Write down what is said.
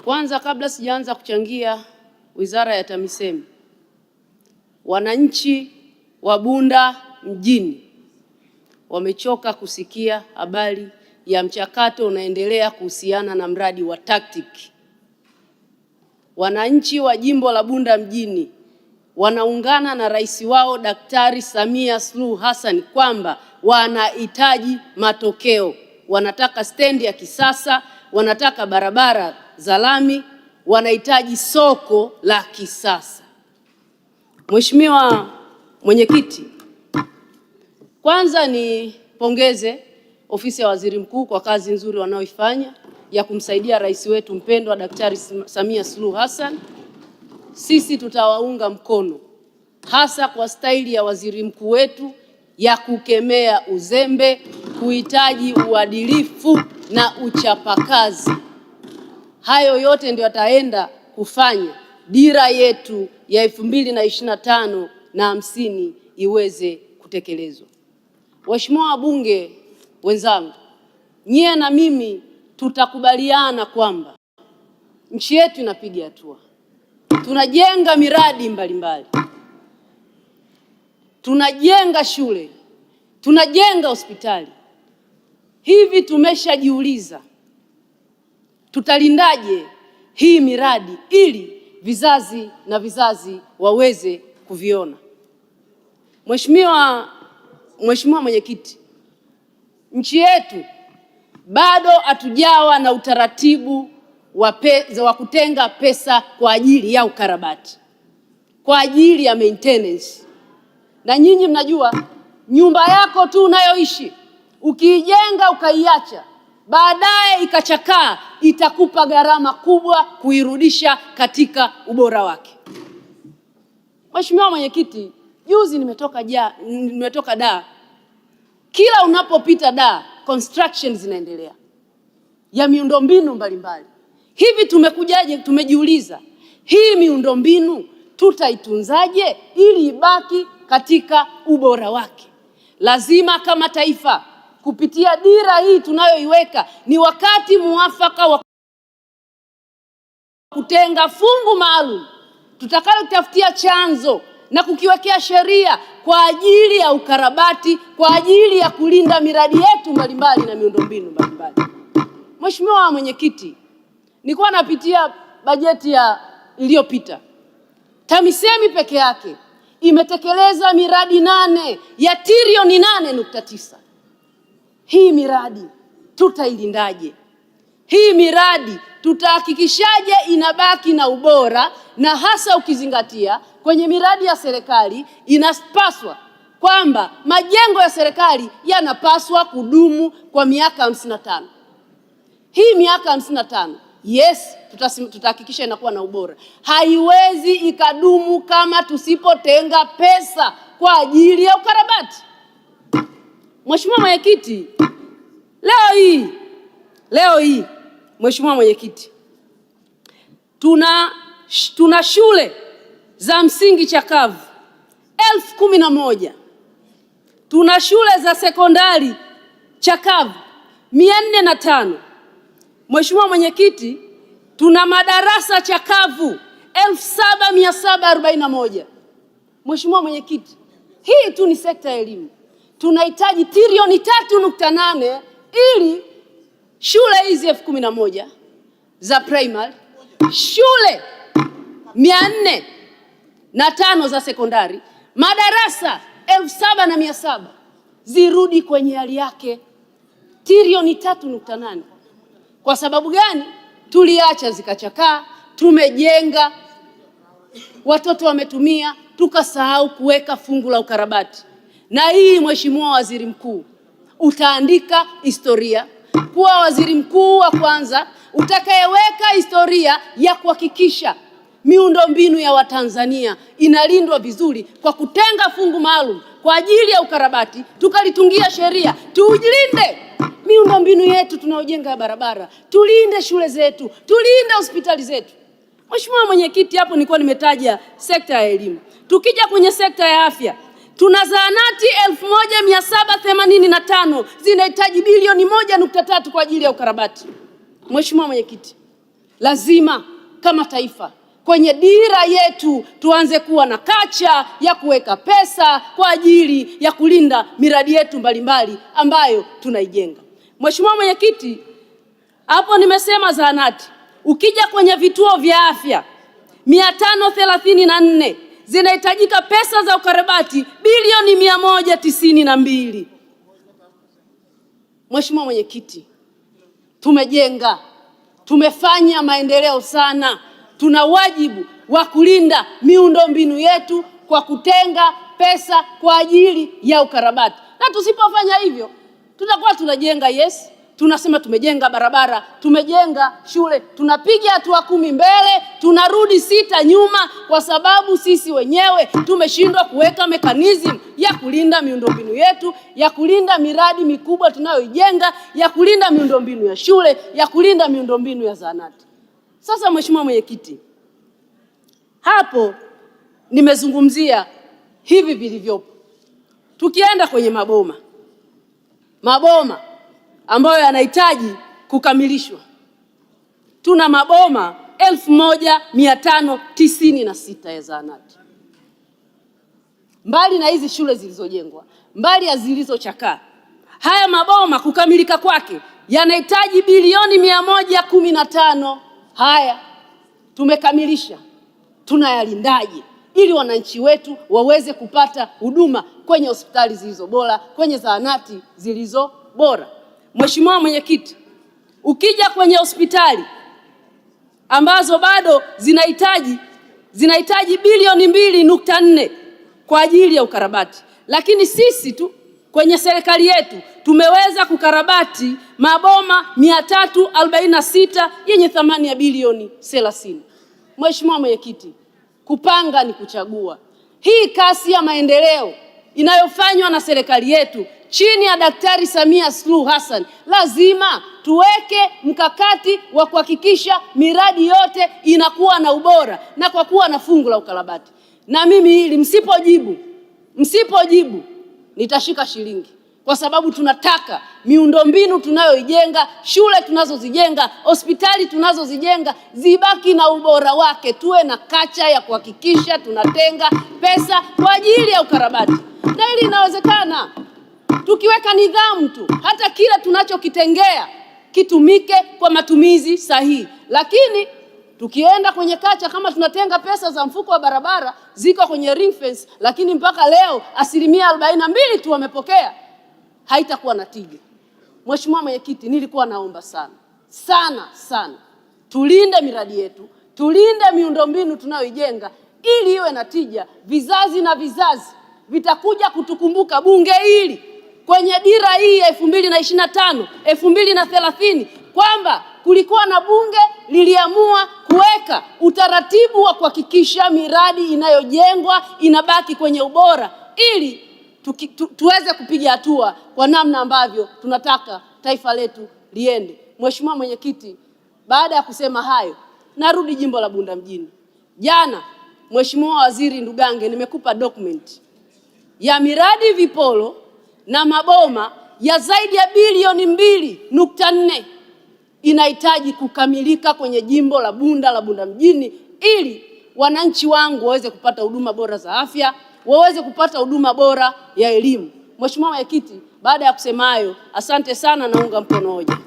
Kwanza, kabla sijaanza kuchangia Wizara ya TAMISEMI, wananchi wa Bunda mjini wamechoka kusikia habari ya mchakato unaendelea kuhusiana na mradi wa TACTIC. Wananchi wa jimbo la Bunda mjini wanaungana na rais wao Daktari Samia Suluhu Hassan kwamba wanahitaji matokeo. Wanataka stendi ya kisasa, wanataka barabara za lami, wanahitaji soko la kisasa. Mheshimiwa Mwenyekiti, kwanza nipongeze ofisi ya Waziri Mkuu kwa kazi nzuri wanaoifanya ya kumsaidia rais wetu mpendwa Daktari Samia Suluhu Hassan. Sisi tutawaunga mkono hasa kwa staili ya waziri mkuu wetu ya kukemea uzembe, kuhitaji uadilifu na uchapakazi. Hayo yote ndio yataenda kufanya dira yetu ya 2025 na 50 iweze kutekelezwa. Waheshimiwa wabunge wenzangu, nyie na mimi tutakubaliana kwamba nchi yetu inapiga hatua. Tunajenga miradi mbalimbali, tunajenga shule, tunajenga hospitali. Hivi tumeshajiuliza tutalindaje hii miradi ili vizazi na vizazi waweze kuviona? Mheshimiwa Mwenyekiti, nchi yetu bado hatujawa na utaratibu wa kutenga pesa kwa ajili ya ukarabati, kwa ajili ya maintenance. Na nyinyi mnajua nyumba yako tu unayoishi ukiijenga ukaiacha baadaye ikachakaa, itakupa gharama kubwa kuirudisha katika ubora wake. Mheshimiwa Mwenyekiti, juzi nimetoka Dar. Kila unapopita Dar, construction zinaendelea ya miundombinu mbalimbali. Hivi tumekujaje? Tumejiuliza hii miundombinu tutaitunzaje ili ibaki katika ubora wake? Lazima kama taifa kupitia dira hii tunayoiweka, ni wakati muafaka wa kutenga fungu maalum tutakalotafutia chanzo na kukiwekea sheria kwa ajili ya ukarabati, kwa ajili ya kulinda miradi yetu mbalimbali na miundombinu mbalimbali. Mheshimiwa Mwenyekiti, nilikuwa napitia bajeti iliyopita. TAMISEMI peke yake imetekeleza miradi 8 ya trilioni 8.9. Hii miradi tutailindaje? Hii miradi tutahakikishaje inabaki na ubora, na hasa ukizingatia kwenye miradi ya serikali inapaswa kwamba majengo ya serikali yanapaswa kudumu kwa miaka 55. Hii miaka 55, yes, tutahakikisha inakuwa na ubora. Haiwezi ikadumu kama tusipotenga pesa kwa ajili ya ukarabati. Mheshimiwa Mwenyekiti, leo hii Mheshimiwa Mwenyekiti, tuna shule za msingi chakavu 11,000. Tuna shule za sekondari chakavu 405. Mheshimiwa Mwenyekiti, tuna madarasa chakavu 7,741. Mheshimiwa Mwenyekiti, hii tu ni sekta ya elimu. Tunahitaji trilioni 3.8 ili shule hizi 11,000 za primary, shule 405 za sekondari, madarasa 7,700 zirudi kwenye hali yake. Trilioni 3.8. Kwa sababu gani? Tuliacha zikachakaa, tumejenga, watoto wametumia, tukasahau kuweka fungu la ukarabati. Na hii Mheshimiwa Waziri Mkuu, utaandika historia kuwa waziri mkuu wa kwanza utakayeweka historia ya kuhakikisha miundombinu ya Watanzania inalindwa vizuri kwa kutenga fungu maalum kwa ajili ya ukarabati, tukalitungia sheria. Tulinde miundombinu yetu tunayojenga ya barabara, tulinde shule zetu, tulinde hospitali zetu. Mheshimiwa Mwenyekiti, hapo nilikuwa nimetaja sekta ya elimu. Tukija kwenye sekta ya afya, tuna zahanati 1,785 zinahitaji bilioni 1.3 kwa ajili ya ukarabati. Mheshimiwa Mwenyekiti, lazima kama taifa kwenye dira yetu tuanze kuwa na kacha ya kuweka pesa kwa ajili ya kulinda miradi yetu mbalimbali ambayo tunaijenga. Mheshimiwa Mwenyekiti, hapo nimesema zahanati. Ukija kwenye vituo vya afya 534 zinahitajika pesa za ukarabati bilioni 192. Mheshimiwa Mwenyekiti, tumejenga, tumefanya maendeleo sana. Tuna wajibu wa kulinda miundombinu yetu kwa kutenga pesa kwa ajili ya ukarabati, na tusipofanya hivyo tutakuwa tunajenga, yes, tunasema tumejenga barabara, tumejenga shule, tunapiga hatua 10 mbele, tunarudi 6 nyuma, kwa sababu sisi wenyewe tumeshindwa kuweka mekanizmu ya kulinda miundombinu yetu, ya kulinda miradi mikubwa tunayoijenga, ya kulinda miundombinu ya shule, ya kulinda miundombinu ya zahanati. Sasa Mheshimiwa Mwenyekiti, hapo nimezungumzia hivi vilivyopo. Tukienda kwenye maboma ambayo yanahitaji kukamilishwa, tuna maboma 1596 ya zahanati. Mbali na hizi shule zilizojengwa, mbali ya zilizochakaa, haya maboma kukamilika kwake yanahitaji bilioni 115. Haya tumekamilisha, tunayalindaje ili wananchi wetu waweze kupata huduma kwenye hospitali zilizo bora, kwenye zahanati zilizo bora? Mheshimiwa Mwenyekiti, ukija kwenye hospitali ambazo bado zinahitaji bilioni 2.4 kwa ajili ya ukarabati, lakini sisi tu kwenye serikali yetu tumeweza kukarabati maboma 346 yenye thamani ya bilioni 30. Mheshimiwa Mwenyekiti, kupanga ni kuchagua. Hii kasi ya maendeleo inayofanywa na serikali yetu chini ya Daktari Samia Suluhu Hassan, lazima tuweke mkakati wa kuhakikisha miradi yote inakuwa na ubora na kwa kuwa na fungu la ukarabati. Na mimi hili msipojibu nitashika shilingi, kwa sababu tunataka miundombinu tunayoijenga, shule tunazozijenga, hospitali tunazozijenga zibaki na ubora wake. Tuwe na kacha ya kuhakikisha tunatenga pesa kwa ajili ya ukarabati, na hili inawezekana tukiweka nidhamu tu, hata kile tunachokitengea kitumike kwa matumizi sahihi. Lakini tukienda kwenye kacha, kama tunatenga pesa za mfuko wa barabara ziko kwenye ring fence, lakini mpaka leo 42% tu wamepokea, haitakuwa na tija. Mheshimiwa Mwenyekiti, nilikuwa naomba sana tulinde miradi yetu, tulinde miundombinu tunayoijenga ili iwe na tija. Vizazi na vizazi vitakuja kutukumbuka bunge hili kwenye dira hii ya 2025 2030 kwamba kulikuwa na bunge liliamua kuweka utaratibu wa kuhakikisha miradi inayojengwa inabaki kwenye ubora ili tuweze kupiga hatua kwa namna ambavyo tunataka taifa letu liende. Mheshimiwa Mwenyekiti, baada ya kusema hayo, narudi jimbo la Bunda mjini. Jana Mheshimiwa Waziri Ndugange, nimekupa document ya miradi vipolo na maboma ya zaidi ya bilioni 2.4 inahitaji kukamilika kwenye jimbo la Bunda mjini ili wananchi wangu waweze kupata huduma bora za afya, waweze kupata huduma bora ya elimu. Mheshimiwa Mwenyekiti, baada ya kusema hayo, asante sana, naunga mkono hoja.